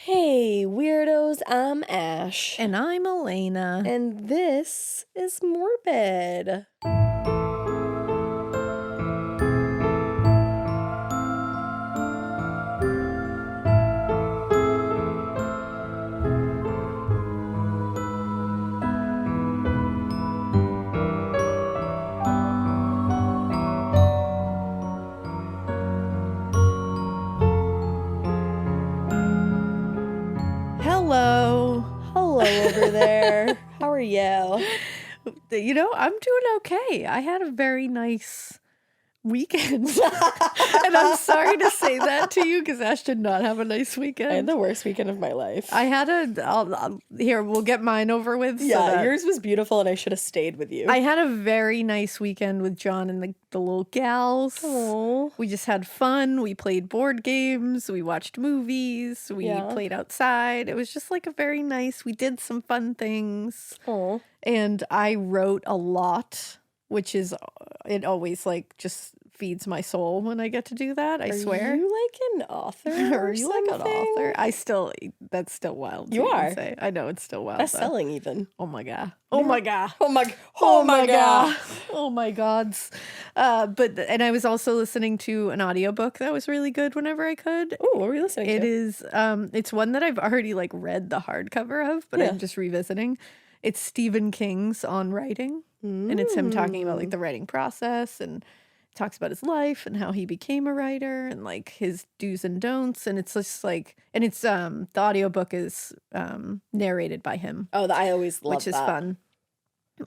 Hey, weirdos, I'm Ash. And I'm Elena. And this is Morbid. Hello. Hello over there. How are you? You know, I'm doing okay. I had a very nice weekend. And I'm sorry to say that to you because Ash did not have a nice weekend. I had the worst weekend of my life. Here, we'll get mine over with. Yeah, yours was beautiful and I should have stayed with you. I had a very nice weekend with John and the little gals. Aww. We just had fun. We played board games. We watched movies. We played outside. It was just like we did some fun things. Aww. And I wrote a lot, which is, it always just feeds my soul when I get to do that. I swear. Are you like an author? Are you like an author? That's still wild. You are. Say. I know it's still wild. Best selling even. Oh my God. Oh my God. Oh my. Oh my God. Oh my gods. And I was also listening to an audiobook that was really good whenever I could. Oh, what were you listening to? It is, it's one that I've already read the hardcover of, but I'm just revisiting. It's Stephen King's On Writing. And it's him talking about the writing process and talks about his life and how he became a writer and his do's and don'ts. And it's just and it's the audiobook is narrated by him. Oh, I always love that. Which is fun.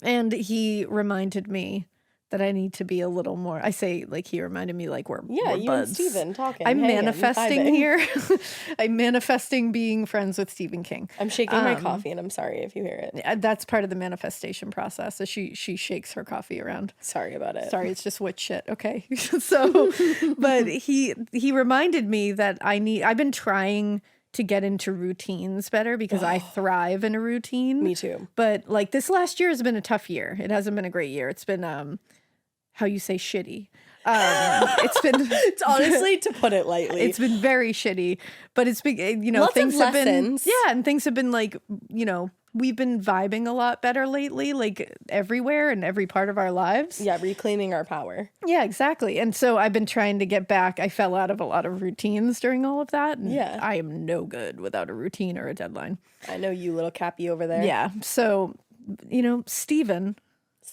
And he reminded me that I need to be a little more. I say he reminded me we're you buds. and Stephen talking. I'm manifesting here. I'm manifesting being friends with Stephen King. I'm shaking my coffee, and I'm sorry if you hear it. That's part of the manifestation process. So she shakes her coffee around. Sorry about it. Sorry, it's just witch shit. Okay, but he reminded me that I've been trying to get into routines better because I thrive in a routine. Me too. But this last year has been a tough year. It hasn't been a great year. It's been how you say shitty. It's honestly, to put it lightly, it's been very shitty, but it's been, lots things of have lessons. been, and things have been we've been vibing a lot better lately, everywhere and every part of our lives. Yeah. Reclaiming our power. Yeah, exactly. And so I've been trying to get back. I fell out of a lot of routines during all of that. And I am no good without a routine or a deadline. I know you, little Cappy over there. Yeah. So, Stephen,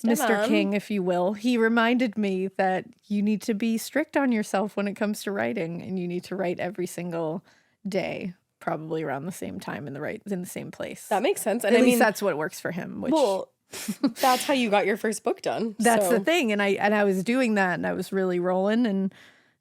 Mr. King, if you will, he reminded me that you need to be strict on yourself when it comes to writing, and you need to write every single day, probably around the same time in the same place. That makes sense. And at least that's what works for him. Well, that's how you got your first book done. That's the thing. And I was doing that, and I was really rolling, and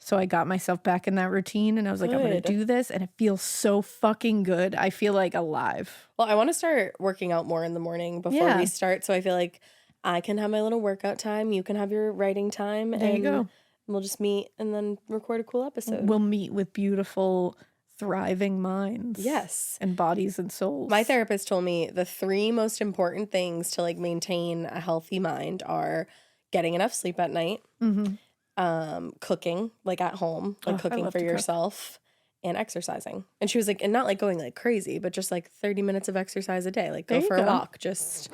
so I got myself back in that routine, and I was like, I'm going to do this, and it feels so fucking good. I feel alive. Well, I want to start working out more in the morning before we start, so I feel like I can have my little workout time. You can have your writing time. There you go. We'll just meet and then record a cool episode. We'll meet with beautiful, thriving minds. Yes. And bodies and souls. My therapist told me the 3 most important things to maintain a healthy mind are getting enough sleep at night, cooking at home, cooking for yourself, and exercising. And she was and not going crazy, but just 30 minutes of exercise a day. Go for a walk. Just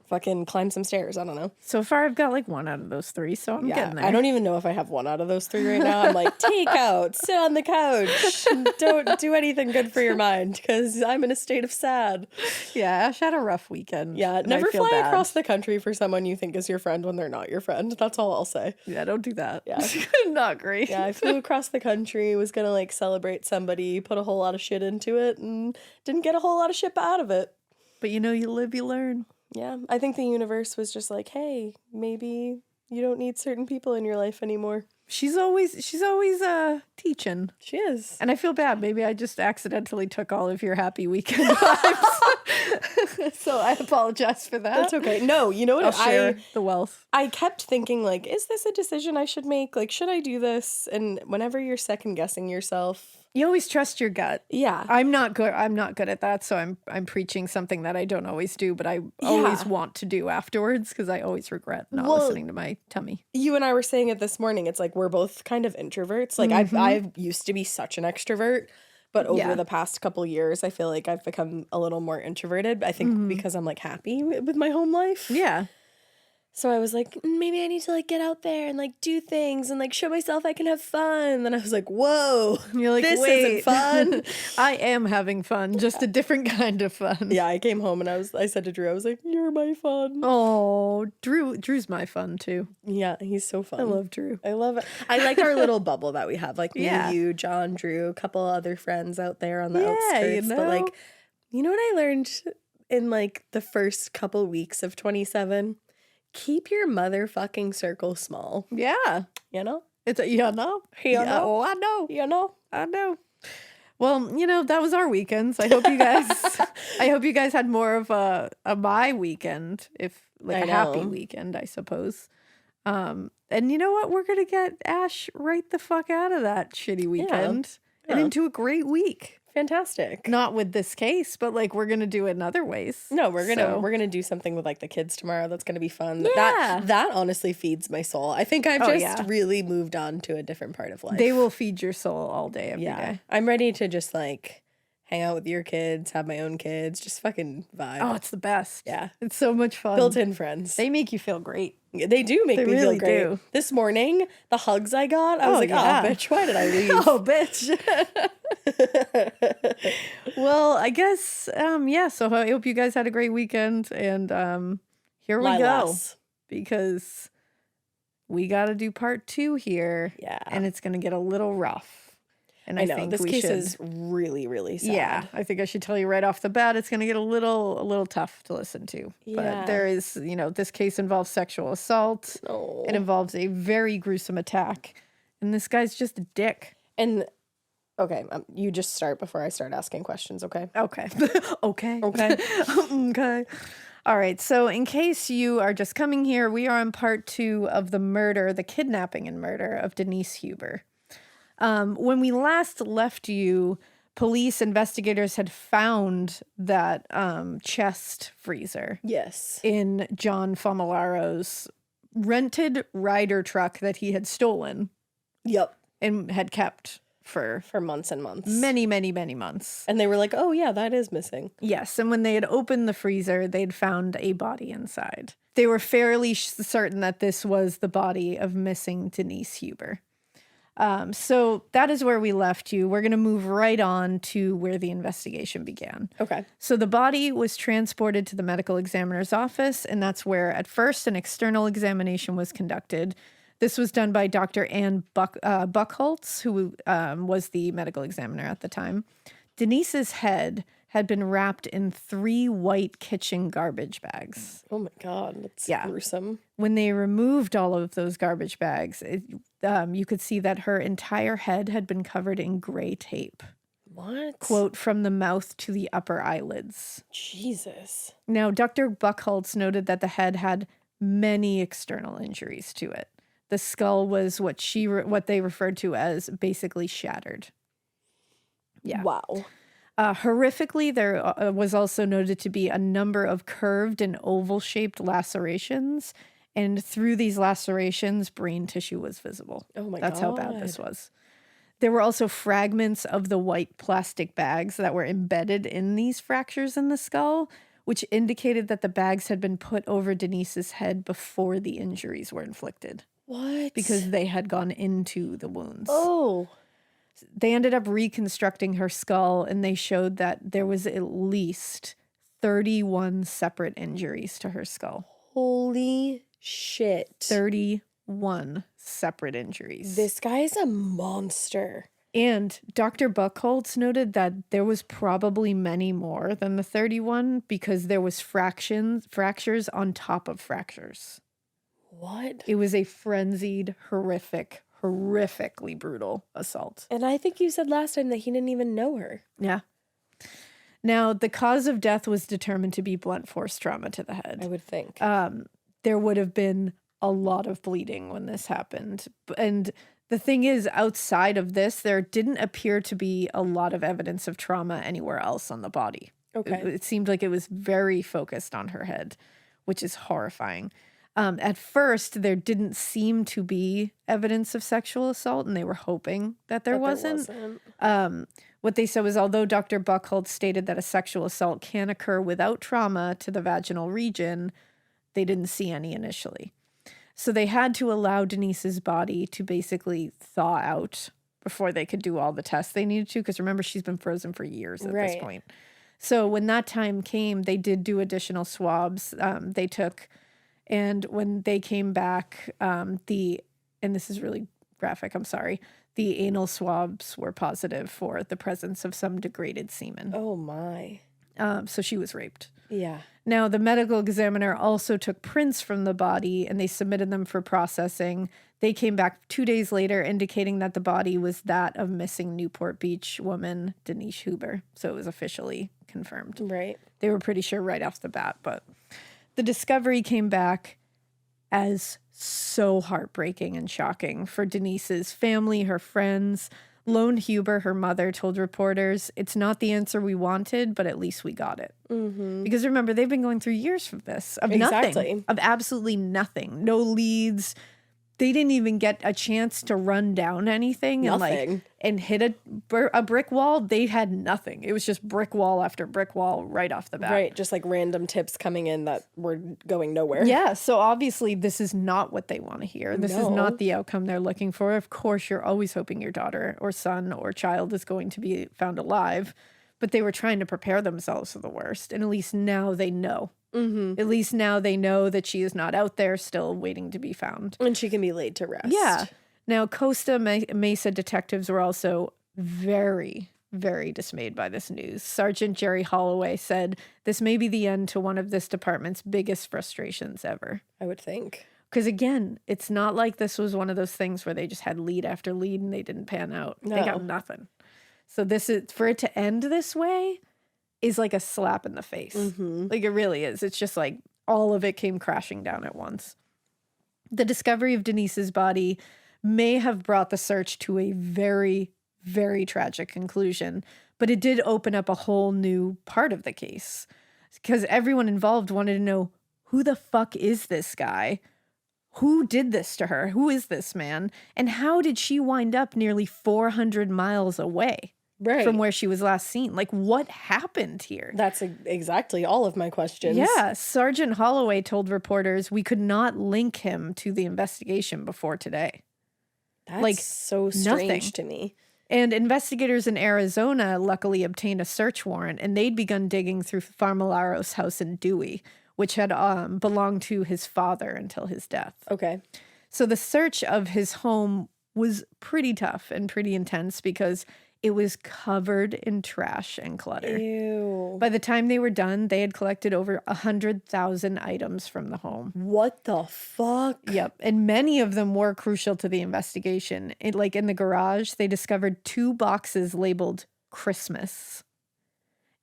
fucking climb some stairs. I don't know. So far, I've got 1 out of those 3, so I'm getting there. I don't even know if I have 1 out of those 3 right now. I'm take out, sit on the couch, don't do anything good for your mind because I'm in a state of sad. Yeah, Ash had a rough weekend. Yeah, never fly across the country for someone you think is your friend when they're not your friend. That's all I'll say. Yeah, don't do that. Yeah. Not great. Yeah, I flew across the country, was gonna celebrate somebody, put a whole lot of shit into it, and didn't get a whole lot of shit out of it. But you live, you learn. Yeah, I think the universe was just hey, maybe you don't need certain people in your life anymore. She's always teaching. She is. And I feel bad. Maybe I just accidentally took all of your happy weekend vibes. So I apologize for that. That's okay. No, you know what? I'll share the wealth. I kept thinking is this a decision I should make? Should I do this? And whenever you're second guessing yourself, You always trust your gut. Yeah. I'm not good at that, so I'm preaching something that I don't always do, but I always want to do afterwards because I always regret not listening to my tummy. You and I were saying it this morning. It's like we're both kind of introverts. Like I used to be such an extrovert, But over the past couple years, I feel like I've become a little more introverted. I think because I'm like happy with my home life. Yeah. So I was like, maybe I need to like get out there and like do things and like show myself I can have fun. Then I was like, whoa, you're like, this wait, isn't fun. I am having fun, just a different kind of fun. Yeah, I came home and I said to Drew, I was like, you're my fun. Oh, Drew's my fun too. Yeah, he's so fun. I love Drew. I love it. I like our little bubble that we have. Like me, Yeah. you, John, Drew, a couple other friends out there on the outskirts. you know? But like, you know what I learned in like the first couple weeks of 27? Keep your motherfucking circle small. Yeah. You know? It's a, you know? You know? Oh, I know. You know? I know. Well, you know, that was our weekends. I hope you guys had more of a my weekend, if like a happy weekend, I suppose. And you know what? We're gonna get Ash right the fuck out of that shitty weekend and into a great week. Fantastic. Not with this case, but like we're gonna do it in other ways. No, we're gonna do something with like the kids tomorrow. That's gonna be fun. Yeah. That honestly feeds my soul. I think I've just really moved on to a different part of life. They will feed your soul all day, every day. I'm ready to just like hang out with your kids, have my own kids, just fucking vibe. Oh, it's the best. Yeah. It's so much fun. Built-in friends. They make you feel great. They do make me really feel great. do. This morning, the hugs I got, I was like, oh, bitch, why did I leave? Oh, bitch. Well, I guess, so I hope you guys had a great weekend, and here we go. Because we got to do part 2 here. Yeah. And it's going to get a little rough. And I know, think this case is really, really sad. Yeah, I think I should tell you right off the bat, it's going to get a little tough to listen to. Yeah. But there is, this case involves sexual assault. Oh. It involves a very gruesome attack. And this guy's just a dick. And, okay, you just start before I start asking questions, okay? Okay. Okay. Okay. Okay. All right. So in case you are just coming here, we are on part 2 of the kidnapping and murder of Denise Huber. When we last left you, police investigators had found that chest freezer. Yes. In John Famolaro's rented rider truck that he had stolen. Yep. And had kept for months and months. Many, many, many months. And they were like, oh, yeah, that is missing. Yes. And when they had opened the freezer, they'd found a body inside. They were fairly certain that this was the body of missing Denise Huber. So that is where we left you. We're going to move right on to where the investigation began. Okay. So the body was transported to the medical examiner's office, and that's where at first an external examination was conducted. This was done by Dr. Ann Buchholz, who was the medical examiner at the time. Denise's head had been wrapped in 3 white kitchen garbage bags. Oh my God, that's gruesome. When they removed all of those garbage bags, you could see that her entire head had been covered in gray tape. What? Quote, from the mouth to the upper eyelids. Jesus. Now, Dr. Buchholz noted that the head had many external injuries to it. The skull was what they referred to as basically shattered. Yeah. Wow. Horrifically, there was also noted to be a number of curved and oval-shaped lacerations, and through these lacerations, brain tissue was visible. Oh my God. That's how bad this was. There were also fragments of the white plastic bags that were embedded in these fractures in the skull, which indicated that the bags had been put over Denise's head before the injuries were inflicted. What? Because they had gone into the wounds. Oh. They ended up reconstructing her skull, and they showed that there was at least 31 separate injuries to her skull. Holy shit. 31 separate injuries. This guy's a monster. And Dr. Buchholz noted that there was probably many more than the 31 because there was fractures on top of fractures. What? It was a frenzied, horrifically brutal assault. And I think you said last time that he didn't even know her. Yeah. Now, the cause of death was determined to be blunt force trauma to the head. I would think. There would have been a lot of bleeding when this happened. And the thing is, outside of this, there didn't appear to be a lot of evidence of trauma anywhere else on the body. Okay. It seemed like it was very focused on her head, which is horrifying. At first, there didn't seem to be evidence of sexual assault, and they were hoping that there wasn't. What they said was, although Dr. Buchholz stated that a sexual assault can occur without trauma to the vaginal region, they didn't see any initially. So they had to allow Denise's body to basically thaw out before they could do all the tests they needed to. Because remember, she's been frozen for years at this point. So when that time came, they did do additional swabs they took. And when they came back, and this is really graphic, I'm sorry, the anal swabs were positive for the presence of some degraded semen. Oh, my. So she was raped. Yeah. Now, the medical examiner also took prints from the body and they submitted them for processing. They came back 2 days later indicating that the body was that of missing Newport Beach woman Denise Huber. So it was officially confirmed. Right. They were pretty sure right off the bat, but the discovery came back as so heartbreaking and shocking for Denise's family, her friends. Lone Huber, her mother, told reporters, "It's not the answer we wanted, but at least we got it." Mm-hmm. Because remember, they've been going through years of this, of nothing, of absolutely nothing, no leads. They didn't even get a chance to run down anything and hit a brick wall. They had nothing. It was just brick wall after brick wall right off the bat. Right, just like random tips coming in that were going nowhere. Yeah, so obviously this is not what they want to hear. This is not the outcome they're looking for. Of course, you're always hoping your daughter or son or child is going to be found alive, but they were trying to prepare themselves for the worst, and at least now they know. Mm-hmm. At least now they know that she is not out there still waiting to be found. And she can be laid to rest. Yeah. Now, Costa Mesa detectives were also very, very dismayed by this news. Sergeant Jerry Holloway said, "This may be the end to one of this department's biggest frustrations ever." I would think. Because again, it's not like this was one of those things where they just had lead after lead and they didn't pan out. No. They got nothing. So this is, for it to end this way, is like a slap in the face. Mm-hmm. Like it really is. It's just like all of it came crashing down at once. The discovery of Denise's body may have brought the search to a very, very tragic conclusion, but it did open up a whole new part of the case because everyone involved wanted to know, who the fuck is this guy? Who did this to her? Who is this man? And how did she wind up nearly 400 miles away? Right. From where she was last seen. Like, what happened here? That's exactly all of my questions. Yeah. Sergeant Holloway told reporters we could not link him to the investigation before today. That's like so strange to me. And investigators in Arizona luckily obtained a search warrant, and they'd begun digging through Farmalaro's house in Dewey, which had belonged to his father until his death. Okay. So the search of his home was pretty tough and pretty intense because it was covered in trash and clutter. Ew. By the time they were done, they had collected over 100,000 items from the home. What the fuck? Yep. And many of them were crucial to the investigation. Like in the garage, they discovered 2 boxes labeled Christmas.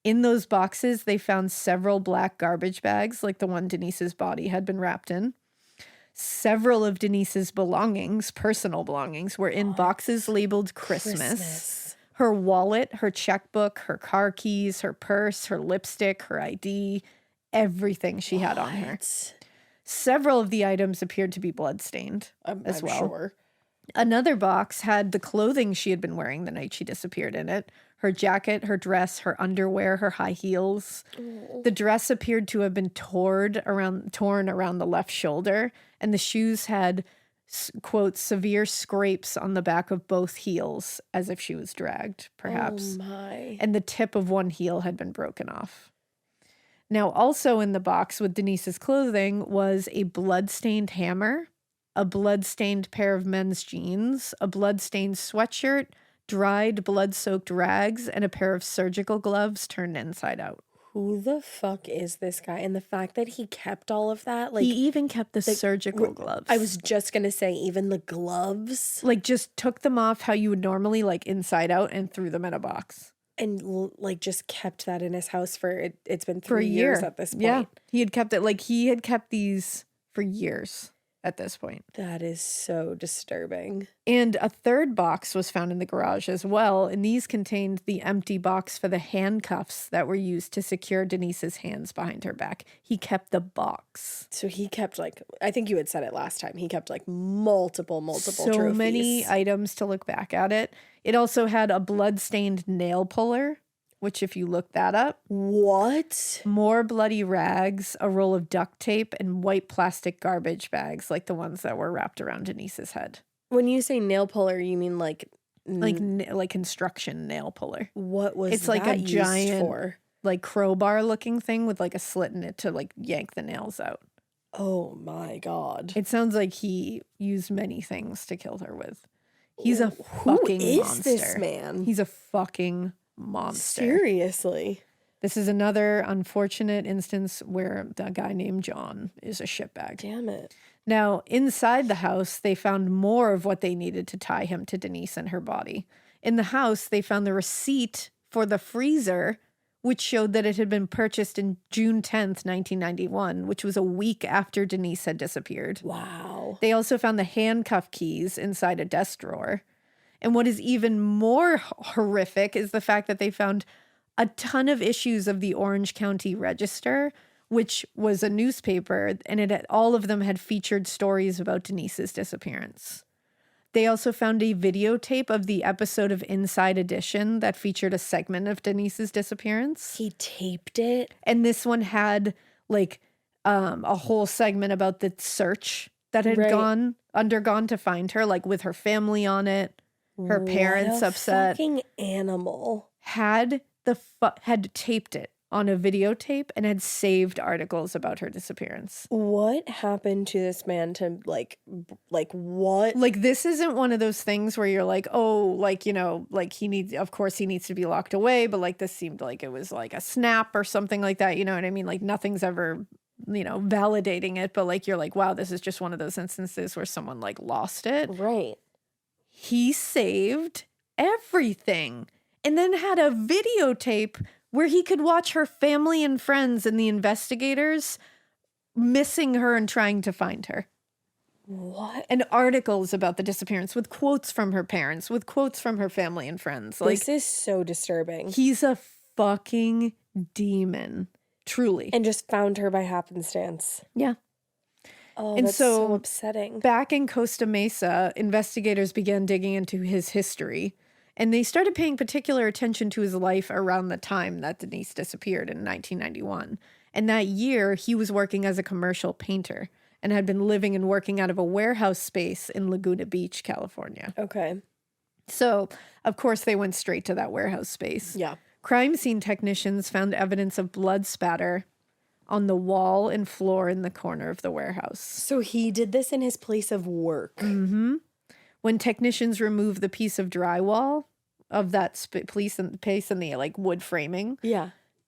In those boxes, they found several black garbage bags, like the one Denise's body had been wrapped in. Several of Denise's belongings, personal belongings, were in boxes labeled Christmas. Her wallet, her checkbook, her car keys, her purse, her lipstick, her ID, everything she had on her. Several of the items appeared to be bloodstained as well. Sure. Another box had the clothing she had been wearing the night she disappeared in it. Her jacket, her dress, her underwear, her high heels. Oh. The dress appeared to have been torn around the left shoulder, and the shoes had, quote, severe scrapes on the back of both heels, as if she was dragged, perhaps. Oh my. And the tip of one heel had been broken off. Now, also in the box with Denise's clothing was a blood-stained hammer, a blood-stained pair of men's jeans, a blood-stained sweatshirt, dried blood-soaked rags, and a pair of surgical gloves turned inside out. Who the fuck is this guy? And the fact that he kept all of that, like, he even kept the surgical gloves. I was just gonna say, even the gloves, like, just took them off how you would normally, like, inside out, and threw them in a box, and like just kept that in his house for it's been 3 years at this point. Yeah, he had kept it, like, he had kept these for years. at this point. That is so disturbing. And a third box was found in the garage as well, and these contained the empty box for the handcuffs that were used to secure Denise's hands behind her back. He kept the box. So he kept, like, I think you had said it last time, he kept, like, multiple so trophies. Many items to look back at it. It also had a blood-stained nail puller, which if you look that up. What? More bloody rags, a roll of duct tape, and white plastic garbage bags like the ones that were wrapped around Denise's head. When you say nail puller, you mean like construction nail puller. What was it's that like a used giant for? Like crowbar looking thing with like a slit in it to like yank the nails out. Oh my God. It sounds like he used many things to kill her with. He's a fucking Who is monster. this man? He's a fucking monster. Seriously. This is another unfortunate instance where a guy named John is a shitbag. Damn it. Now, inside the house, they found more of what they needed to tie him to Denise and her body. In the house, they found the receipt for the freezer, which showed that it had been purchased in June 10th, 1991, which was a week after Denise had disappeared. Wow. They also found the handcuff keys inside a desk drawer. And what is even more horrific is the fact that they found a ton of issues of the Orange County Register, which was a newspaper, and all of them had featured stories about Denise's disappearance. They also found a videotape of the episode of Inside Edition that featured a segment of Denise's disappearance. He taped it? And this one had like a whole segment about the search that had undergone to find her, like with her family on it. Her parents upset. Fucking animal. Had taped it on a videotape and had saved articles about her disappearance. What happened to this man to like what? Like, this isn't one of those things where you're like, oh, like, you know, like of course he needs to be locked away, but like this seemed like it was like a snap or something like that. You know what I mean? Like nothing's ever, you know, validating it, but like you're like, wow, this is just one of those instances where someone like lost it. Right. He saved everything and then had a videotape where he could watch her family and friends and the investigators missing her and trying to find her. What? And articles about the disappearance with quotes from her parents, with quotes from her family and friends. Like, this is so disturbing. He's a fucking demon, truly. And just found her by happenstance. Yeah. Oh, and that's so upsetting. Back in Costa Mesa, investigators began digging into his history, and they started paying particular attention to his life around the time that Denise disappeared in 1991. And that year, he was working as a commercial painter and had been living and working out of a warehouse space in Laguna Beach, California. Okay. So, of course, they went straight to that warehouse space. Yeah. Crime scene technicians found evidence of blood spatter on the wall and floor in the corner of the warehouse. So he did this in his place of work. Mm-hmm. When technicians removed the piece of drywall of that place and the like wood framing,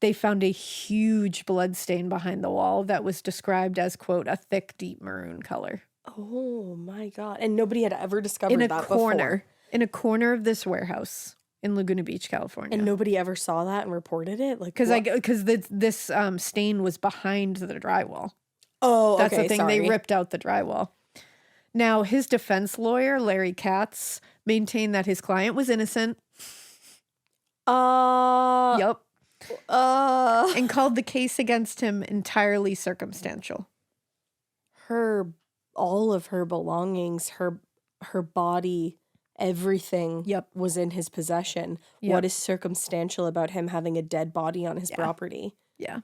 they found a huge blood stain behind the wall that was described as, quote, a thick, deep maroon color. Oh my God! And nobody had ever discovered that before. In a corner of this warehouse in Laguna Beach, California. And nobody ever saw that and reported it? Like, because this stain was behind the drywall. Oh, that's okay, the thing. sorry. They ripped out the drywall. Now, his defense lawyer, Larry Katz, maintained that his client was innocent. Yep. And called the case against him entirely circumstantial. All of her belongings, her body, everything was in his possession. Yep. What is circumstantial about him having a dead body on his property? Yeah.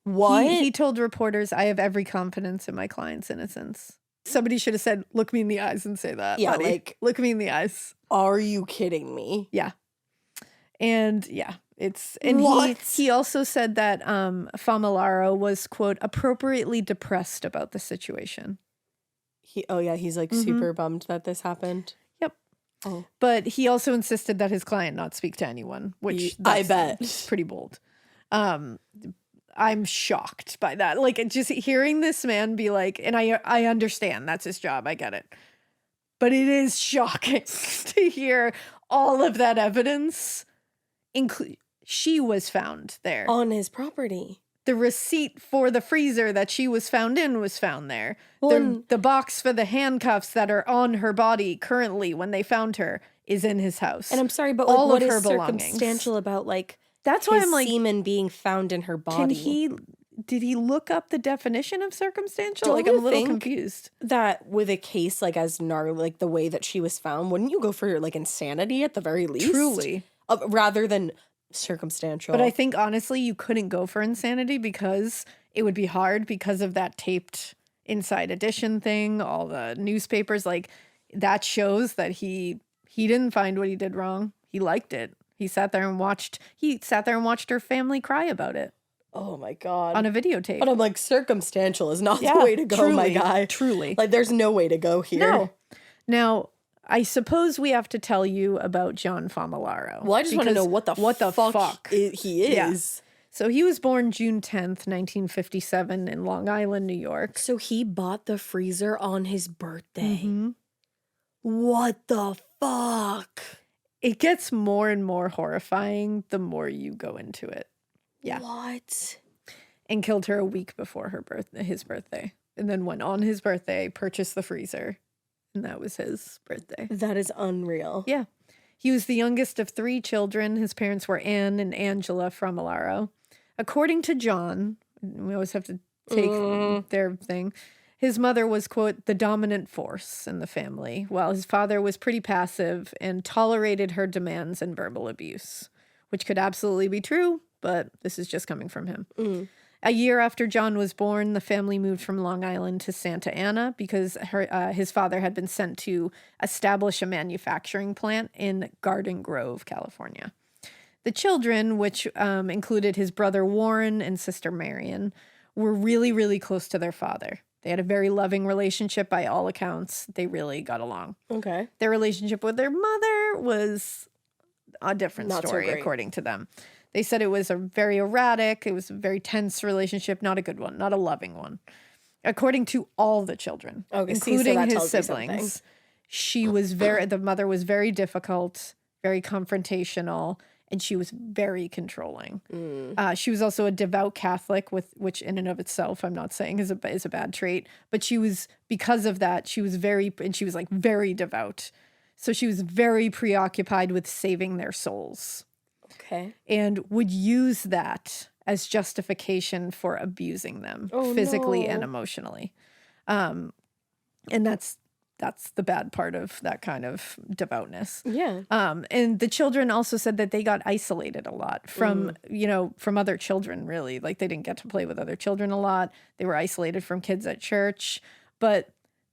What? He told reporters, I have every confidence in my client's innocence. Somebody should have said, look me in the eyes and say that. Yeah, buddy. like, look me in the eyes. Are you kidding me? Yeah. And yeah, he also said that Famolaro was, quote, appropriately depressed about the situation. He's like super bummed that this happened. Yep. Oh. But he also insisted that his client not speak to anyone, which I bet is pretty bold. I'm shocked by that. Like, just hearing this man be like, and I understand that's his job. I get it. But it is shocking to hear all of that evidence. She was found there. On his property. the receipt for the freezer that she was found in was found there. Well, The box for the handcuffs that are on her body currently when they found her is in his house. And I'm sorry, but like, all what of is her belongings. circumstantial about like That's why his I'm like, semen being found in her body? Did he look up the definition of circumstantial? Don't like, you I'm a little think confused. that with a case like as gnarly, like the way that she was found, wouldn't you go for like insanity at the very least? Truly. Rather than circumstantial. But I think honestly you couldn't go for insanity because it would be hard because of that taped Inside Edition thing, all the newspapers, like that shows that he didn't find what he did wrong. He liked it. He sat there and watched her family cry about it. Oh my God. On a videotape. But I'm like, circumstantial is not the way to go, truly, my guy. Truly. Like, there's no way to go here. No. Now, I suppose we have to tell you about John Famolaro. Well, I just want to know what the fuck he is. Yeah. So he was born June 10th, 1957 in Long Island, New York. So he bought the freezer on his birthday. Mm-hmm. What the fuck? It gets more and more horrifying the more you go into it. Yeah. What? And killed her a week before his birthday. And then went on his birthday, purchased the freezer. And that was his birthday. That is unreal. Yeah. He was the youngest of 3 children. His parents were Anne and Angela Famolaro. According to John, we always have to take their thing, his mother was, quote, the dominant force in the family, while his father was pretty passive and tolerated her demands and verbal abuse, which could absolutely be true, but this is just coming from him. A year after John was born, the family moved from Long Island to Santa Ana because his father had been sent to establish a manufacturing plant in Garden Grove, California. The children, which included his brother Warren and sister Marion, were really, really close to their father. They had a very loving relationship by all accounts. They really got along. Okay. Their relationship with their mother was a different story, according to them. They said it was a very erratic, it was a very tense relationship, not a good one, not a loving one. According to all the children, including his siblings, the mother was very difficult, very confrontational, and she was very controlling. She was also a devout Catholic, which in and of itself, I'm not saying is a bad trait, but because of that, she was very devout. So she was very preoccupied with saving their souls. Okay. And would use that as justification for abusing them physically and emotionally. And that's the bad part of that kind of devoutness. Yeah. And the children also said that they got isolated a lot from other children, really. Like, they didn't get to play with other children a lot. They were isolated from kids at church. But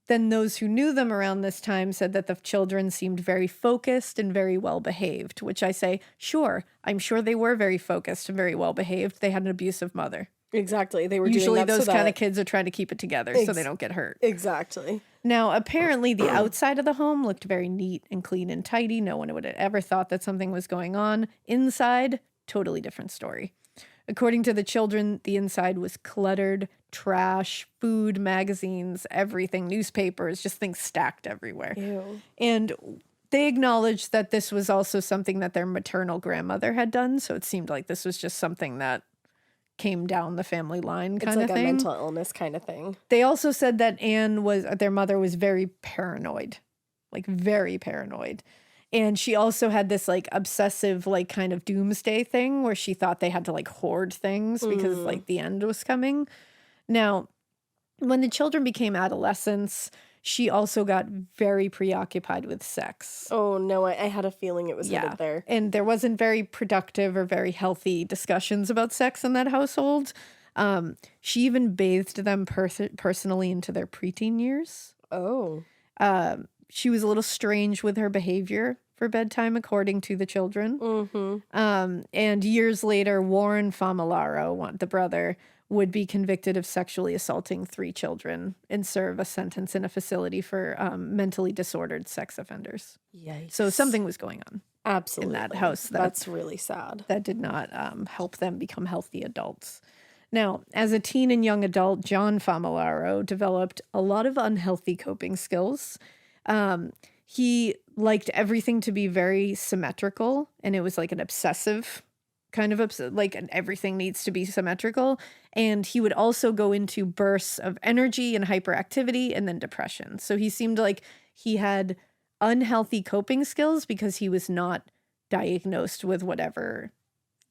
then those who knew them around this time said that the children seemed very focused and very well behaved, which I say, sure, I'm sure they were very focused and very well behaved. They had an abusive mother. Exactly. They were usually doing that those kind of kids are trying to keep it together so they don't get hurt. Exactly. Now, apparently the outside of the home looked very neat and clean and tidy. No one would have ever thought that something was going on. Inside, totally different story. According to the children, the inside was cluttered, trash, food, magazines, everything, newspapers, just things stacked everywhere. Ew. And they acknowledged that this was also something that their maternal grandmother had done. So it seemed like this was just something that came down the family line kind of thing. It's like a mental illness kind of thing. They also said that their mother was very paranoid, like very paranoid. And she also had this like obsessive, like kind of doomsday thing where she thought they had to like hoard things because like the end was coming. Now, when the children became adolescents, she also got very preoccupied with sex. Oh, no, I had a feeling it was headed there. And there wasn't very productive or very healthy discussions about sex in that household. She even bathed them personally into their preteen years. Oh. She was a little strange with her behavior for bedtime, according to the children. Mm-hmm. And years later, Warren Famolaro, the brother, would be convicted of sexually assaulting 3 children and serve a sentence in a facility for mentally disordered sex offenders. Yikes. So something was going on. Absolutely. In that house. That's really sad. That did not help them become healthy adults. Now, as a teen and young adult, John Famolaro developed a lot of unhealthy coping skills. He liked everything to be very symmetrical, and it was like an obsessive kind of upset, like everything needs to be symmetrical. And he would also go into bursts of energy and hyperactivity and then depression. So he seemed like he had unhealthy coping skills because he was not diagnosed with whatever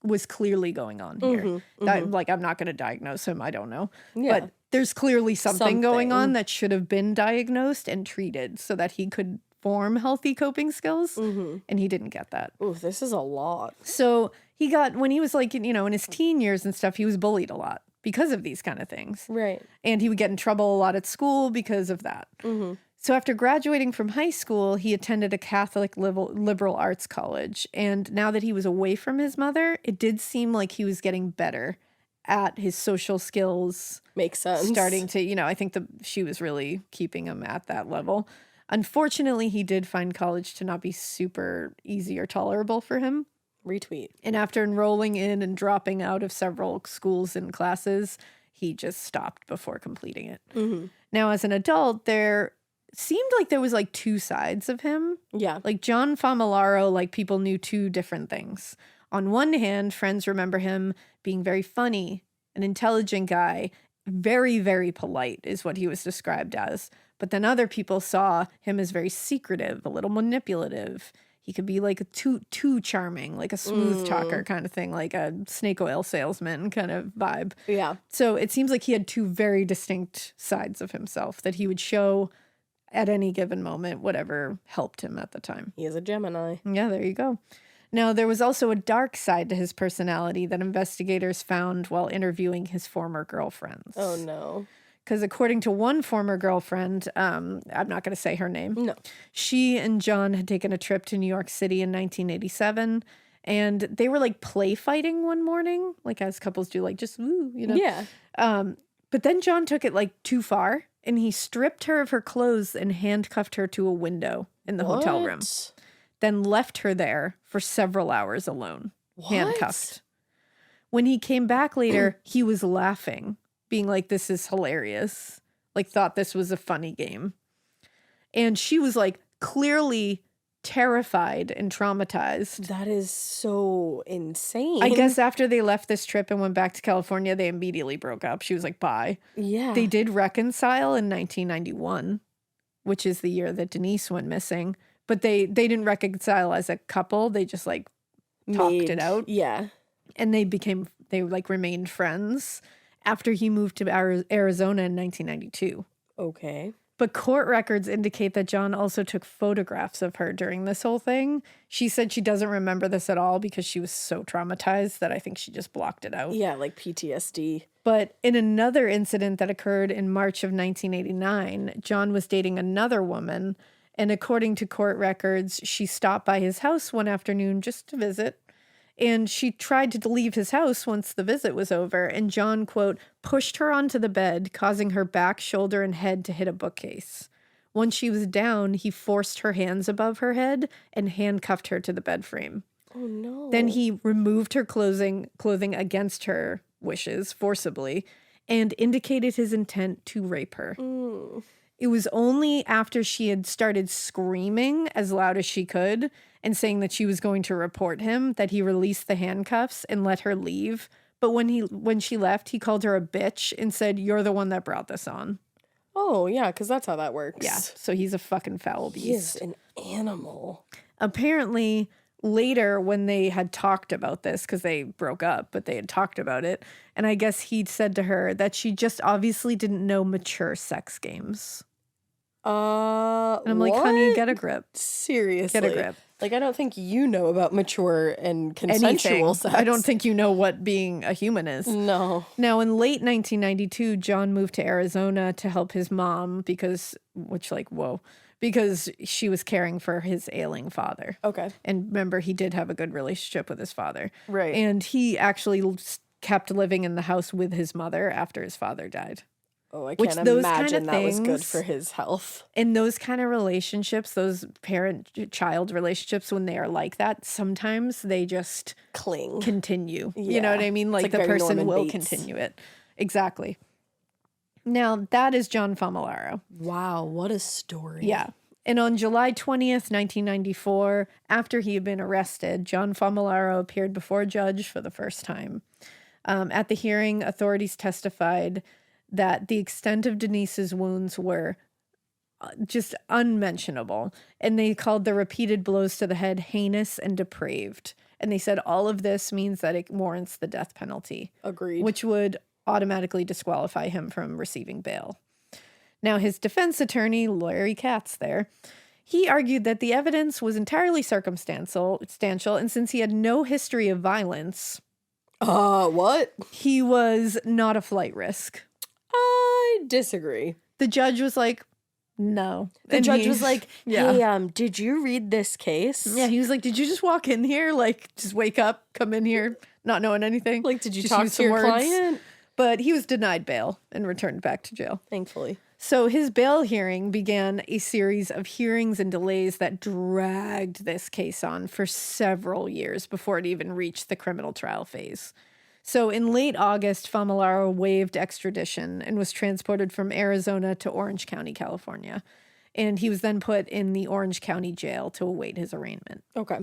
was clearly going on here. Like, I'm not going to diagnose him. I don't know. Yeah. But there's clearly something going on that should have been diagnosed and treated so that he could form healthy coping skills. And he didn't get that. Ooh, this is a lot. So he got, when he was like, in his teen years and stuff, he was bullied a lot because of these kind of things. Right. And he would get in trouble a lot at school because of that. So after graduating from high school, he attended a Catholic liberal arts college. And now that he was away from his mother, it did seem like he was getting better at his social skills. Makes sense. Starting to, I think she was really keeping him at that level. Unfortunately, he did find college to not be super easy or tolerable for him. Retweet. And after enrolling in and dropping out of several schools and classes, he just stopped before completing it. Now, as an adult, there seemed like there was like two sides of him. Yeah. Like John Famolaro, like people knew two different things. On one hand, friends remember him being very funny, an intelligent guy, very, very polite is what he was described as. But then other people saw him as very secretive, a little manipulative. He could be like too charming, like a smooth talker kind of thing, like a snake oil salesman kind of vibe. Yeah. So it seems like he had two very distinct sides of himself that he would show at any given moment, whatever helped him at the time. He is a Gemini. Yeah, there you go. Now, there was also a dark side to his personality that investigators found while interviewing his former girlfriends. Oh, no. Because according to one former girlfriend, I'm not going to say her name. No. She and John had taken a trip to New York City in 1987, and they were like play fighting one morning, like as couples do, like just woo, Yeah. But then John took it like too far, and he stripped her of her clothes and handcuffed her to a window in the hotel room. Then left her there for several hours alone, handcuffed. When he came back later, he was laughing, being like, this is hilarious. Like, thought this was a funny game. And she was like clearly terrified and traumatized. That is so insane. I guess after they left this trip and went back to California, they immediately broke up. She was like, bye. Yeah. They did reconcile in 1991, which is the year that Denise went missing. But they didn't reconcile as a couple. They just like talked it out. Yeah. And they remained friends after he moved to Arizona in 1992. Okay. But court records indicate that John also took photographs of her during this whole thing. She said she doesn't remember this at all because she was so traumatized that I think she just blocked it out. Yeah, like PTSD. But in another incident that occurred in March of 1989, John was dating another woman. And according to court records, she stopped by his house one afternoon just to visit. And she tried to leave his house once the visit was over. And John, quote, pushed her onto the bed, causing her back, shoulder, and head to hit a bookcase. Once she was down, he forced her hands above her head and handcuffed her to the bed frame. Oh, no. Then he removed her clothing against her wishes forcibly and indicated his intent to rape her. It was only after she had started screaming as loud as she could and saying that she was going to report him that he released the handcuffs and let her leave. But when she left, he called her a bitch and said, "You're the one that brought this on." Oh, yeah, because that's how that works. Yeah, so he's a fucking foul beast. He is an animal. Apparently, later when they had talked about this, because they broke up, but they had talked about it, and I guess he'd said to her that she just obviously didn't know mature sex games. And I'm like, honey, get a grip. Seriously. Get a grip. Like, I don't think you know about mature and consensual sex. I don't think you know what being a human is. No. Now, in late 1992, John moved to Arizona to help his mom because she was caring for his ailing father. Okay. And remember, he did have a good relationship with his father. Right. And he actually kept living in the house with his mother after his father died. Oh, I can't imagine that was good for his health. In those kind of relationships, those parent-child relationships, when they are like that, sometimes they just continue. Yeah. You know what I mean? Like the person Norman will Bates. Continue it. Exactly. Now, that is John Famolaro. Wow, what a story. Yeah. And on July 20th, 1994, after he had been arrested, John Famularo appeared before a judge for the first time. At the hearing, authorities testified that the extent of Denise's wounds were just unmentionable. And they called the repeated blows to the head heinous and depraved. And they said all of this means that it warrants the death penalty. Agreed. Which would automatically disqualify him from receiving bail. Now, his defense attorney, Larry Katz he argued that the evidence was entirely circumstantial, and since he had no history of violence... What? He was not a flight risk. I disagree. The judge was like, no. The judge was like, hey, did you read this case? Yeah, he was like, did you just walk in here? Like, just wake up, come in here, not knowing anything? Like, did you talk to your client? But he was denied bail and returned back to jail. Thankfully. So his bail hearing began a series of hearings and delays that dragged this case on for several years before it even reached the criminal trial phase. So in late August, Famularo waived extradition and was transported from Arizona to Orange County, California. And he was then put in the Orange County jail to await his arraignment. Okay.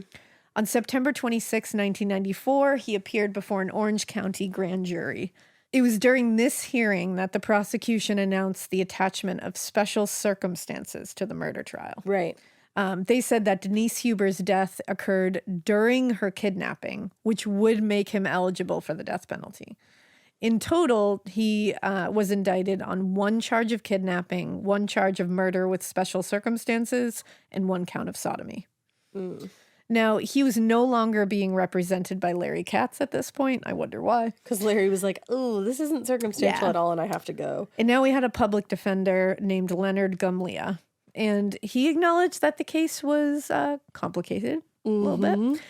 On September 26, 1994, he appeared before an Orange County grand jury. It was during this hearing that the prosecution announced the attachment of special circumstances to the murder trial. Right. They said that Denise Huber's death occurred during her kidnapping, which would make him eligible for the death penalty. In total, he was indicted on 1 charge of kidnapping, 1 charge of murder with special circumstances, and 1 count of sodomy. Now, he was no longer being represented by Larry Katz at this point. I wonder why. Because Larry was like, oh, this isn't circumstantial at all, and I have to go. And now we had a public defender named Leonard Gumlia. And he acknowledged that the case was complicated a little bit,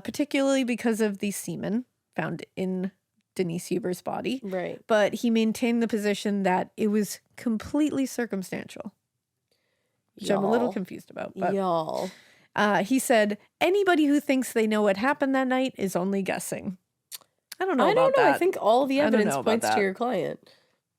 particularly because of the semen found in Denise Huber's body. Right. But he maintained the position that it was completely circumstantial, which I'm a little confused about. But he said, anybody who thinks they know what happened that night is only guessing. I don't know about that. I think all the evidence points to your client.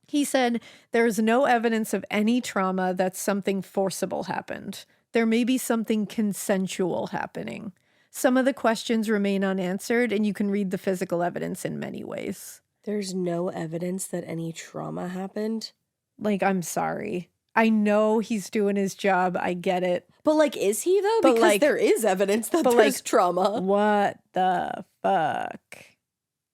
He said, there is no evidence of any trauma that something forcible happened. There may be something consensual happening. Some of the questions remain unanswered, and you can read the physical evidence in many ways. There's no evidence that any trauma happened? Like, I'm sorry. I know he's doing his job. I get it. But, like, is he, though? Because like, there is evidence that there's like, trauma. What the fuck?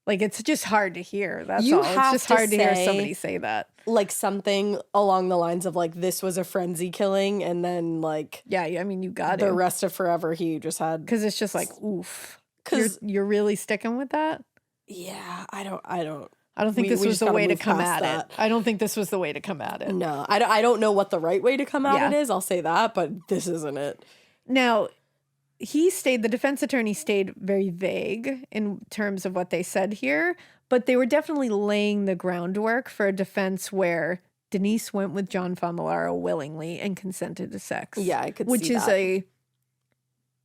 Like, it's just hard to hear. That's all. It's just hard to hear somebody say that. Like, something along the lines of, like, this was a frenzy killing, and then, like... Yeah, I mean, you got it. The rest of forever, he just had... Because it's just like, oof. Because you're really sticking with that? Yeah, I don't think this was the way to come at it. I don't think this was the way to come at it. No, I don't know what the right way to come at it is. I'll say that, but this isn't it. Now... the defense attorney stayed very vague in terms of what they said here, but they were definitely laying the groundwork for a defense where Denise went with John Famularo willingly and consented to sex. Yeah, I could see that. Which is a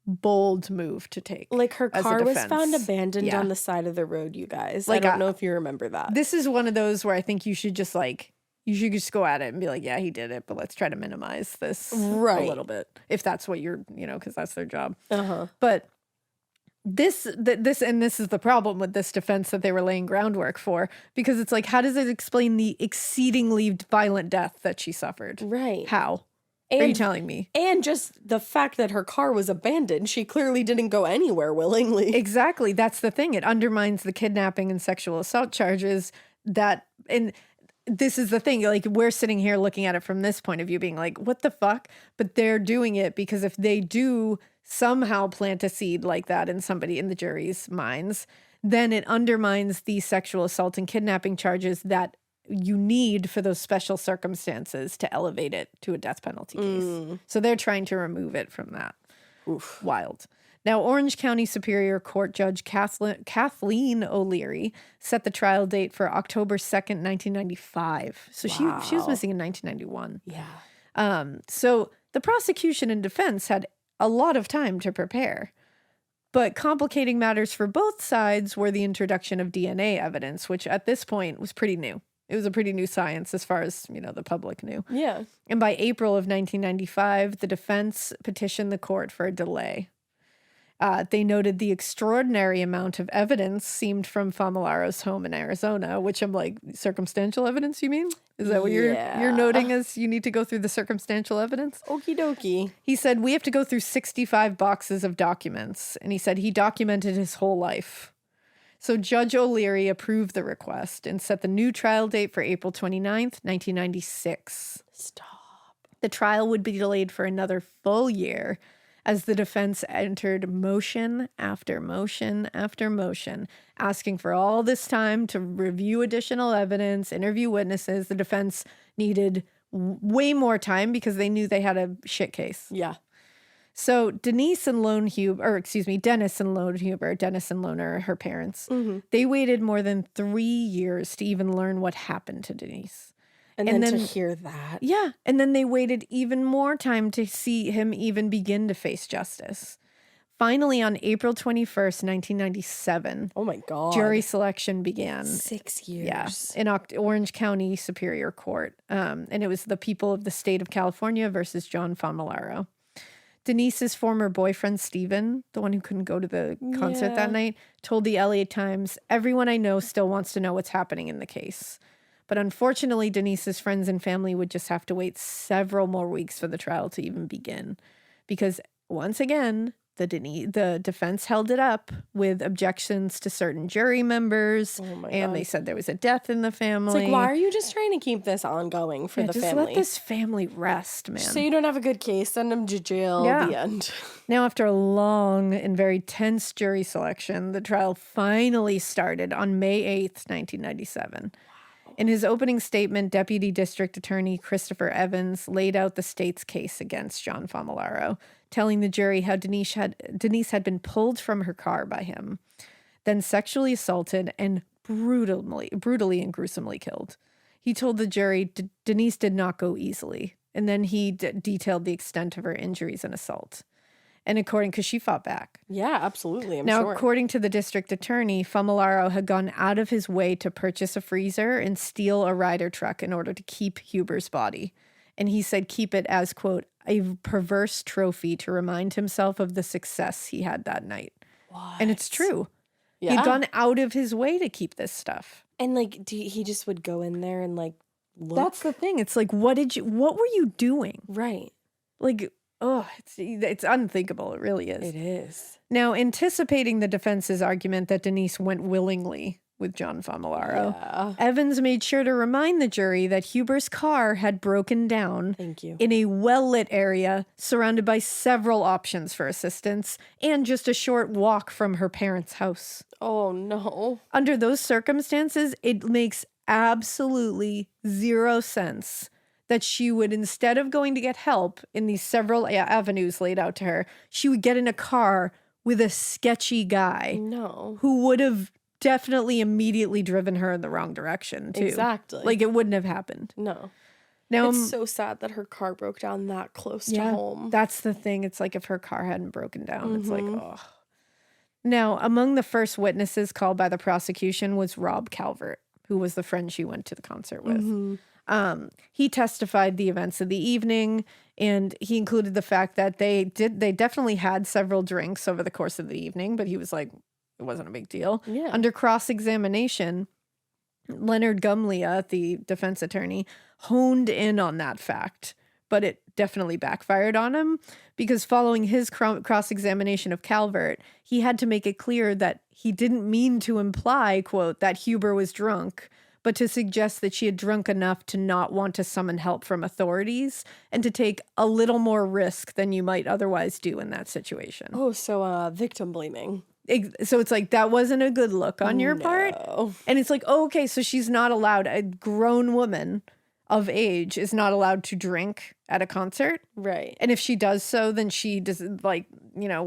bold move to take. Like, her car was found abandoned on the side of the road, you guys. Like, I don't know if you remember that. This is one of those where I think you should just go at it and be like, yeah, he did it, but let's try to minimize this a little bit. If that's what you're, because that's their job. But this is the problem with this defense that they were laying groundwork for, because it's like, how does it explain the exceedingly violent death that she suffered? Right. How? Are you telling me? And just the fact that her car was abandoned. She clearly didn't go anywhere willingly. Exactly. That's the thing. It undermines the kidnapping and sexual assault charges and this is the thing, like, we're sitting here looking at it from this point of view being like, what the fuck? But they're doing it because if they do somehow plant a seed like that in somebody in the jury's minds, then it undermines the sexual assault and kidnapping charges that you need for those special circumstances to elevate it to a death penalty case. So they're trying to remove it from that. Oof. Wild. Now, Orange County Superior Court Judge Kathleen O'Leary set the trial date for October 2nd, 1995. So she was missing in 1991. Yeah. So the prosecution and defense had a lot of time to prepare. But complicating matters for both sides were the introduction of DNA evidence, which at this point was pretty new. It was a pretty new science as far as, the public knew. Yeah. And by April of 1995, the defense petitioned the court for a delay. They noted the extraordinary amount of evidence seemed from Famillaro's home in Arizona, which I'm like, circumstantial evidence, you mean? Is that what you're noting as you need to go through the circumstantial evidence? Okie dokie. He said, we have to go through 65 boxes of documents. And he said he documented his whole life. So Judge O'Leary approved the request and set the new trial date for April 29th, 1996. Stop. The trial would be delayed for another full year as the defense entered motion after motion after motion, asking for all this time to review additional evidence, interview witnesses. The defense needed way more time because they knew they had a shit case. Yeah. So Dennis and Lone Huber, Dennis and Lone are her parents. Mm-hmm. They waited more than 3 years to even learn what happened to Denise. And then to hear that. Yeah. And then they waited even more time to see him even begin to face justice. Finally, on April 21st, 1997. Oh my God. Jury selection began. 6 years. Yeah. In Orange County Superior Court. And it was the people of the state of California versus John Famillaro. Denise's former boyfriend, Steven, the one who couldn't go to the concert that night, told the LA Times, everyone I know still wants to know what's happening in the case. But unfortunately, Denise's friends and family would just have to wait several more weeks for the trial to even begin. Because once again, the defense held it up with objections to certain jury members. Oh my God. They said there was a death in the family. It's like, why are you just trying to keep this ongoing for the family? Just let this family rest, man. So you don't have a good case, send them to jail. Yeah. The end. Now, after a long and very tense jury selection, the trial finally started on May 8th, 1997. In his opening statement, Deputy District Attorney Christopher Evans laid out the state's case against John Famillaro, telling the jury how Denise had been pulled from her car by him, then sexually assaulted and brutally and gruesomely killed. He told the jury Denise did not go easily, and then he detailed the extent of her injuries and assault. And because she fought back. Yeah, absolutely. I'm sure. According to the district attorney, Famillaro had gone out of his way to purchase a freezer and steal a Ryder truck in order to keep Huber's body. And he said keep it as, quote, a perverse trophy to remind himself of the success he had that night. What? And it's true. Yeah. He'd gone out of his way to keep this stuff. And he just would go in there and look. That's the thing. It's like, what were you doing? Right. Oh, it's unthinkable. It really is. It is. Now, anticipating the defense's argument that Denise went willingly with John Famillaro, Evans made sure to remind the jury that Huber's car had broken down in a well-lit area surrounded by several options for assistance and just a short walk from her parents' house. Oh, no. Under those circumstances, it makes absolutely zero sense that she would, instead of going to get help in these several avenues laid out to her, she would get in a car with a sketchy guy. No. Who would have definitely immediately driven her in the wrong direction, too. Exactly. It wouldn't have happened. No. Now, it's so sad that her car broke down that close to home. That's the thing. It's like if her car hadn't broken down, it's like, oh. Now, among the first witnesses called by the prosecution was Rob Calvert, who was the friend she went to the concert with. Mm-hmm. He testified the events of the evening, and he included the fact that they definitely had several drinks over the course of the evening, but he was like, it wasn't a big deal. Yeah. Under cross-examination, Leonard Gumlia, the defense attorney, honed in on that fact, but it definitely backfired on him because following his cross-examination of Calvert, he had to make it clear that he didn't mean to imply, quote, that Huber was drunk, but to suggest that she had drunk enough to not want to summon help from authorities and to take a little more risk than you might otherwise do in that situation. Oh, so victim blaming. So it's like, that wasn't a good look on your part. And it's like, oh, okay, so she's not allowed, a grown woman of age is not allowed to drink at a concert. Right. And if she does so, then she does, what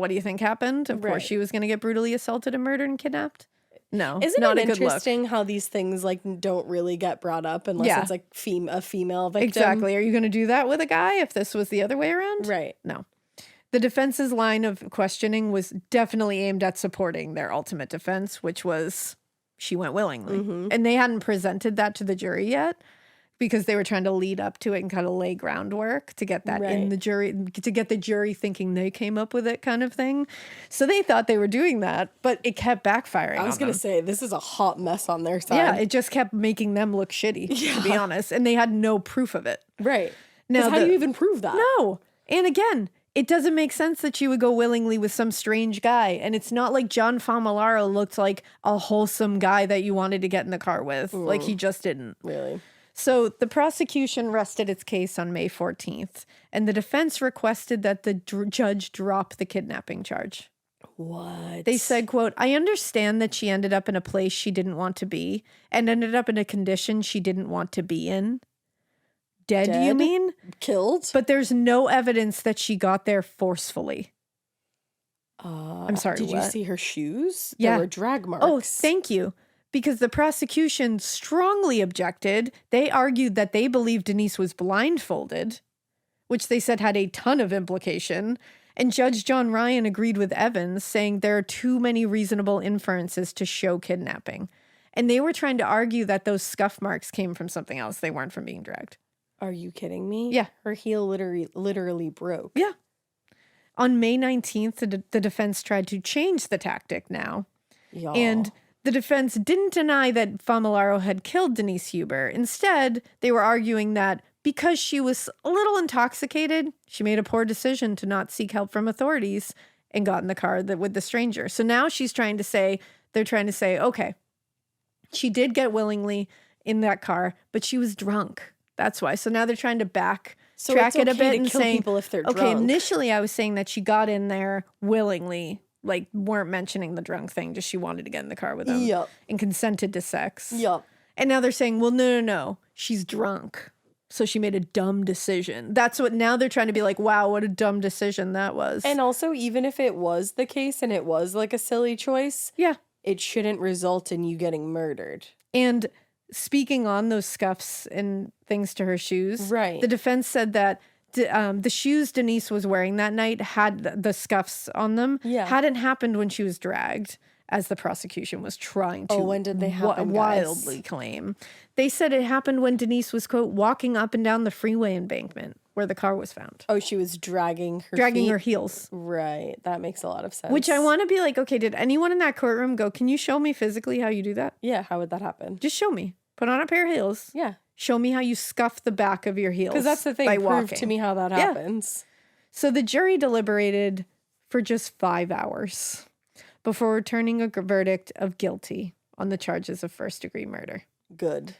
do you think happened? Of course, she was going to get brutally assaulted and murdered and kidnapped. No, isn't not it a good interesting look. how these things don't really get brought up unless it's like a female victim? Exactly. Are you going to do that with a guy if this was the other way around? Right. No. The defense's line of questioning was definitely aimed at supporting their ultimate defense, which was she went willingly. And they hadn't presented that to the jury yet because they were trying to lead up to it and kind of lay groundwork to get that in the jury, to get the jury thinking they came up with it kind of thing. So they thought they were doing that, but it kept backfiring. I was going to say, this is a hot mess on their side. Yeah, it just kept making them look shitty, to be honest. And they had no proof of it. Right. Now, how do you even prove that? No. And again, it doesn't make sense that she would go willingly with some strange guy. And it's not like John Famolaro looked like a wholesome guy that you wanted to get in the car with. Like, he just didn't. Really? So the prosecution rested its case on May 14th, and the defense requested that the judge drop the kidnapping charge. What? They said, quote, I understand that she ended up in a place she didn't want to be and ended up in a condition she didn't want to be in. Dead, you mean? Killed? But there's no evidence that she got there forcefully. I'm sorry, Did you see her shoes? Yeah. There were drag marks. Oh, thank you. Because the prosecution strongly objected. They argued that they believed Denise was blindfolded, which they said had a ton of implication. And Judge John Ryan agreed with Evans, saying there are too many reasonable inferences to show kidnapping. And they were trying to argue that those scuff marks came from something else. They weren't from being dragged. Are you kidding me? Yeah. Her heel literally broke. Yeah. On May 19th, the defense tried to change the tactic now. Y'all. And the defense didn't deny that Famolaro had killed Denise Huber. Instead, they were arguing that because she was a little intoxicated, she made a poor decision to not seek help from authorities and got in the car with the stranger. So now they're trying to say, okay, she did get willingly in that car, but she was drunk. That's why. So now they're trying to track it a bit and saying, people if they're okay, drunk. Initially I was saying that she got in there willingly, like weren't mentioning the drunk thing, just she wanted to get in the car with him and consented to sex. Yep. And now they're saying, well, no, she's drunk. So she made a dumb decision. That's what now they're trying to be like, wow, what a dumb decision that was. And also, even if it was the case and it was like a silly choice, yeah, it shouldn't result in you getting murdered. And speaking on those scuffs and things to her shoes, right? The defense said that the shoes Denise was wearing that night had the scuffs on them. Yeah. Hadn't happened when she was dragged, as the prosecution was trying to when did they happen, wildly claim. They said it happened when Denise was, quote, walking up and down the freeway embankment where the car was found. Oh, she was dragging her heels. Right. That makes a lot of sense. Which I want to be like, okay, did anyone in that courtroom go, can you show me physically how you do that? Yeah, how would that happen? Just show me. Put on a pair of heels. Yeah. Show me how you scuff the back of your heels. Because that's the thing. Prove to me how that happens. So the jury deliberated for just 5 hours before returning a verdict of guilty on the charges of first-degree murder. Good.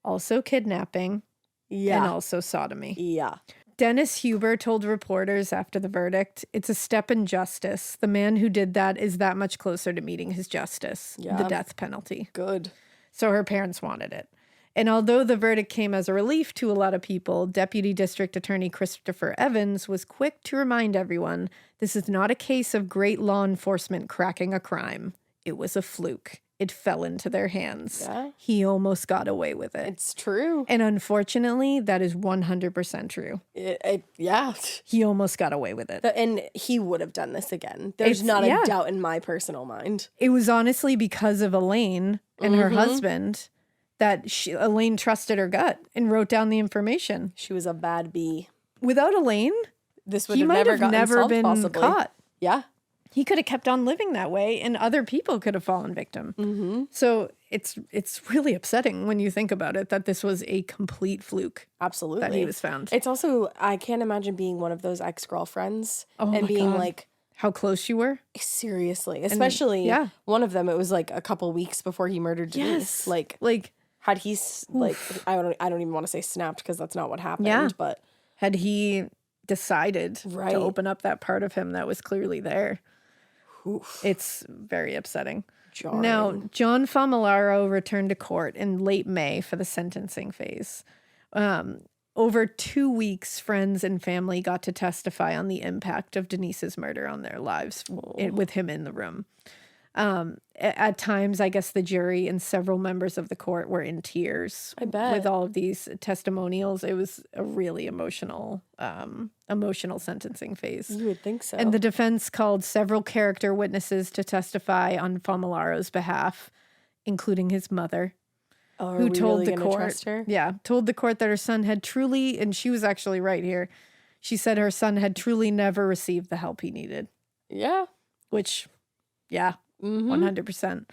Also kidnapping. Yeah. And also sodomy. Yeah. Dennis Huber told reporters after the verdict, it's a step in justice. The man who did that is that much closer to meeting his justice, the death penalty. Good. So her parents wanted it. And although the verdict came as a relief to a lot of people, Deputy District Attorney Christopher Evans was quick to remind everyone, this is not a case of great law enforcement cracking a crime. It was a fluke. It fell into their hands. Yeah. He almost got away with it. It's true. And unfortunately, that is 100% true. Yeah. He almost got away with it. And he would have done this again. There's not a doubt in my personal mind. It was honestly because of Elaine and her husband that Elaine trusted her gut and wrote down the information. She was a bad bee. Without Elaine, this would have never been possibly. Caught. Yeah. He could have kept on living that way and other people could have fallen victim. Mm-hmm. So it's really upsetting when you think about it that this was a complete fluke. Absolutely. That he was found. It's also, I can't imagine being one of those ex-girlfriends and being like, how close you were? Seriously. Especially one of them, it was like a couple weeks before he murdered Denise. Like had he, like, I don't even want to say snapped because that's not what happened, but had he decided to open up that part of him that was clearly there. Oof. It's very upsetting. Jarring. Now, John Famolaro returned to court in late May for the sentencing phase. Over 2 weeks, friends and family got to testify on the impact of Denise's murder on their lives with him in the room. At times, I guess the jury and several members of the court were in tears. I bet. With all of these testimonials. It was a really emotional sentencing phase. You would think so. And the defense called several character witnesses to testify on Famolaro's behalf. including his mother, who told the court, trust her? Yeah, told the court that her son had truly, and she was actually right here. She said her son had truly never received the help he needed. Yeah. Which, yeah, 100%.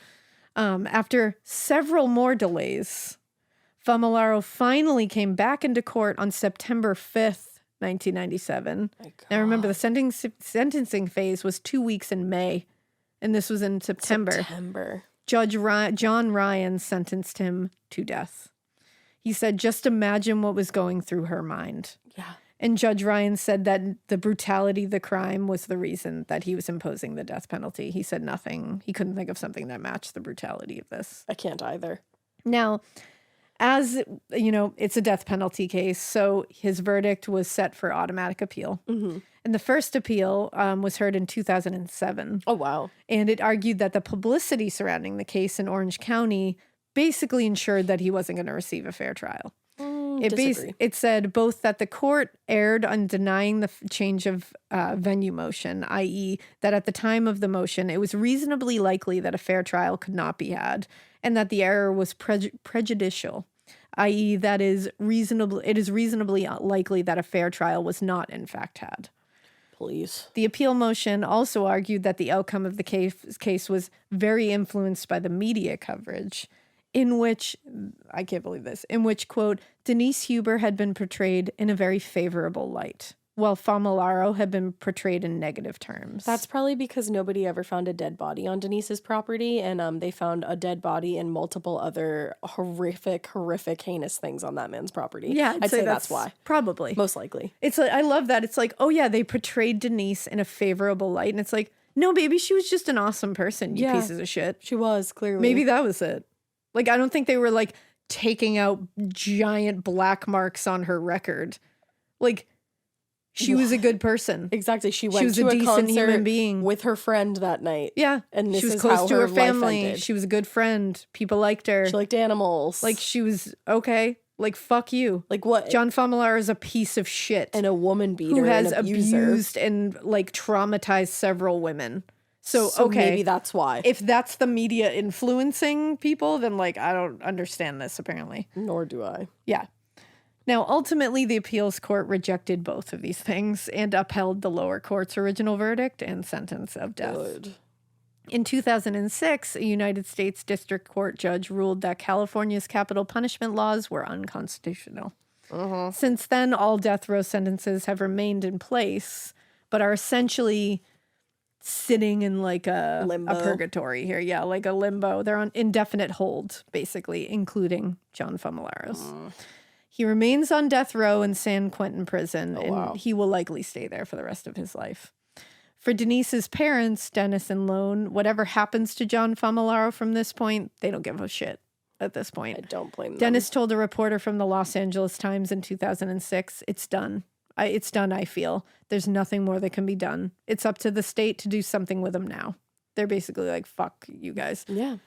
After several more delays, Famularo finally came back into court on September 5th, 1997. Now remember, the sentencing phase was 2 weeks in May, and this was in September. Judge John Ryan sentenced him to death. He said, just imagine what was going through her mind. Yeah. And Judge Ryan said that the brutality of the crime was the reason that he was imposing the death penalty. He said nothing. He couldn't think of something that matched the brutality of this. I can't either. Now, as you know, it's a death penalty case, so his verdict was set for automatic appeal. Mm-hmm. And the first appeal was heard in 2007. Oh, wow. And it argued that the publicity surrounding the case in Orange County basically ensured that he wasn't going to receive a fair trial. It said both that the court erred on denying the change of venue motion, i.e. that at the time of the motion, it was reasonably likely that a fair trial could not be had, and that the error was prejudicial, i.e. that it is reasonably likely that a fair trial was not in fact had. Please. The appeal motion also argued that the outcome of the case was very influenced by the media coverage, in which, I can't believe this, in which, quote, Denise Huber had been portrayed in a very favorable light, while Famularo had been portrayed in negative terms. That's probably because nobody ever found a dead body on Denise's property, and they found a dead body and multiple other horrific, heinous things on that man's property. Yeah, I'd say that's why. Probably. Most likely. It's like, I love that. It's like, oh yeah, they portrayed Denise in a favorable light, and it's like, no, baby, she was just an awesome person, you pieces of shit. She was, clearly. Maybe that was it. Like, I don't think they were, like, taking out giant black marks on her record. Like, she was a good person. Exactly. She went to a decent human being with her friend that night. Yeah. And this she was is close how to her family. ended. She was a good friend. People liked her. She liked animals. Like, she was okay. Like, fuck you. Like, what? John Famularo is a piece of shit. And a woman beater. Who has abused and, like, traumatized several women. So, okay. Maybe that's why. If that's the media influencing people, then, like, I don't understand this, apparently. Nor do I. Yeah. Now, ultimately, the appeals court rejected both of these things and upheld the lower court's original verdict and sentence of death. Good. In 2006, a United States District Court judge ruled that California's capital punishment laws were unconstitutional. Uh-huh. Since then, all death row sentences have remained in place, but are essentially sitting in like a purgatory here. Yeah, like a limbo. They're on indefinite hold, basically, including John Famularo's. He remains on death row in San Quentin prison, and he will likely stay there for the rest of his life. For Denise's parents, Dennis and Lone, whatever happens to John Famularo from this point, they don't give a shit at this point. I don't blame them. Dennis told a reporter from the Los Angeles Times in 2006, it's done. It's done, I feel. There's nothing more that can be done. It's up to the state to do something with him now. They're basically like, fuck you guys. Yeah.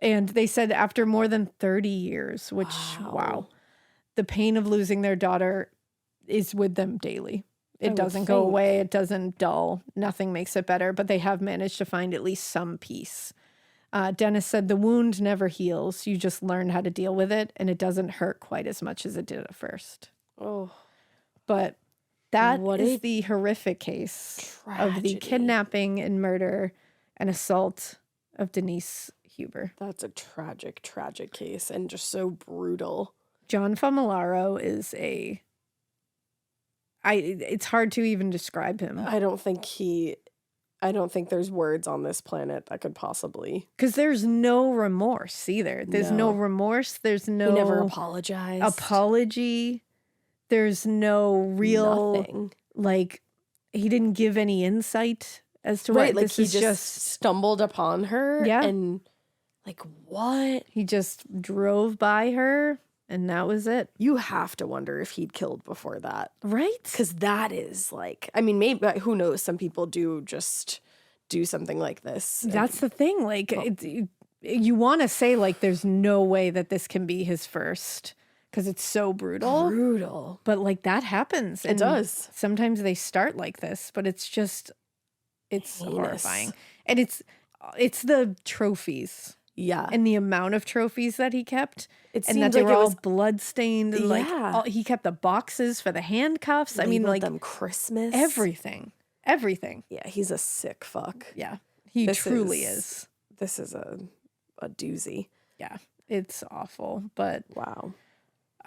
And they said after more than 30 years, which, wow, the pain of losing their daughter is with them daily. It doesn't go away. It doesn't dull. Nothing makes it better, but they have managed to find at least some peace. Dennis said the wound never heals. You just learn how to deal with it, and it doesn't hurt quite as much as it did at first. Oh. But that is the horrific case of the kidnapping and murder and assault of Denise Huber. That's a tragic, tragic case and just so brutal. John Famularo is it's hard to even describe him. I don't think there's words on this planet that could possibly. Because there's no remorse either. There's no remorse. There's no. He never apologized. Apology. There's no real. Nothing. Like, he didn't give any insight as to why like he just stumbled upon her. Yeah. And like, what? He just drove by her. And that was it. You have to wonder if he'd killed before that. Right? Because that is like, I mean, maybe, who knows? Some people do just do something like this. That's the thing. Like, you want to say, like, there's no way that this can be his first. Because it's so brutal. Brutal. But, like, that happens. It does. Sometimes they start like this, but it's just, it's heinous. Horrifying. And it's the trophies. Yeah. And the amount of trophies that he kept. It and that seemed they like were it all was bloodstained. And like he kept the boxes for the handcuffs. I mean, labeled like them Christmas. everything. Everything. Yeah, he's a sick fuck. Yeah. He truly is. This is a doozy. Yeah. It's awful. But wow.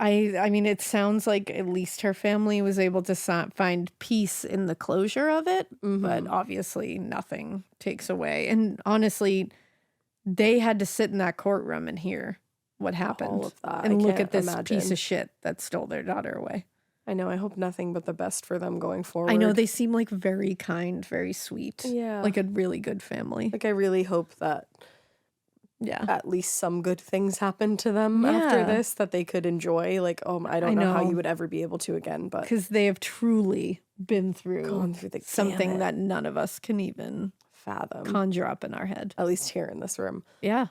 I mean, it sounds like at least her family was able to find peace in the closure of it, but obviously nothing takes away. And honestly, they had to sit in that courtroom and hear what happened. All of that. And look at this piece of shit that stole their daughter away. I know. I hope nothing but the best for them going forward. I know. They seem like very kind, very sweet. Yeah. Like a really good family. Like, I really hope that at least some good things happen to them after this that they could enjoy. Like, I don't know how you would ever be able to again, but because they have truly been through something gamut. that none of us can even fathom, conjure up in our head. At least here in this room. Yeah.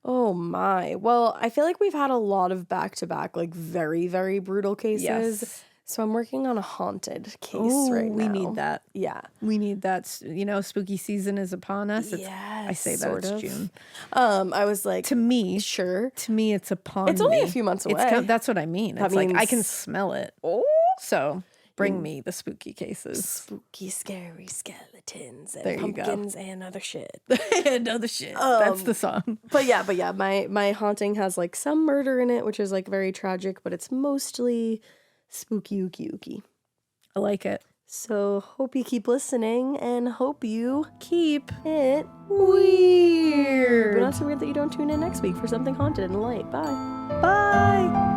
Oh my. Well, I feel like we've had a lot of back-to-back, like very, very brutal cases. Yes. So I'm working on a haunted case right now. We need that. Yeah. We need that. You know, spooky season is upon us. Yes, I say that it's June. I was like, to me, sure. To me, it's upon It's only a few months away. That's what I mean. It's like I can smell it. Oh. So bring me the spooky cases. Spooky, scary skeletons and there pumpkins and other shit. And other shit. That's the song. But yeah, my haunting has like some murder in it, which is like very tragic, but it's mostly spooky ooky. I like it. So hope you keep listening and hope you keep it weird. But not so weird that you don't tune in next week for something haunted and light. Bye. Bye.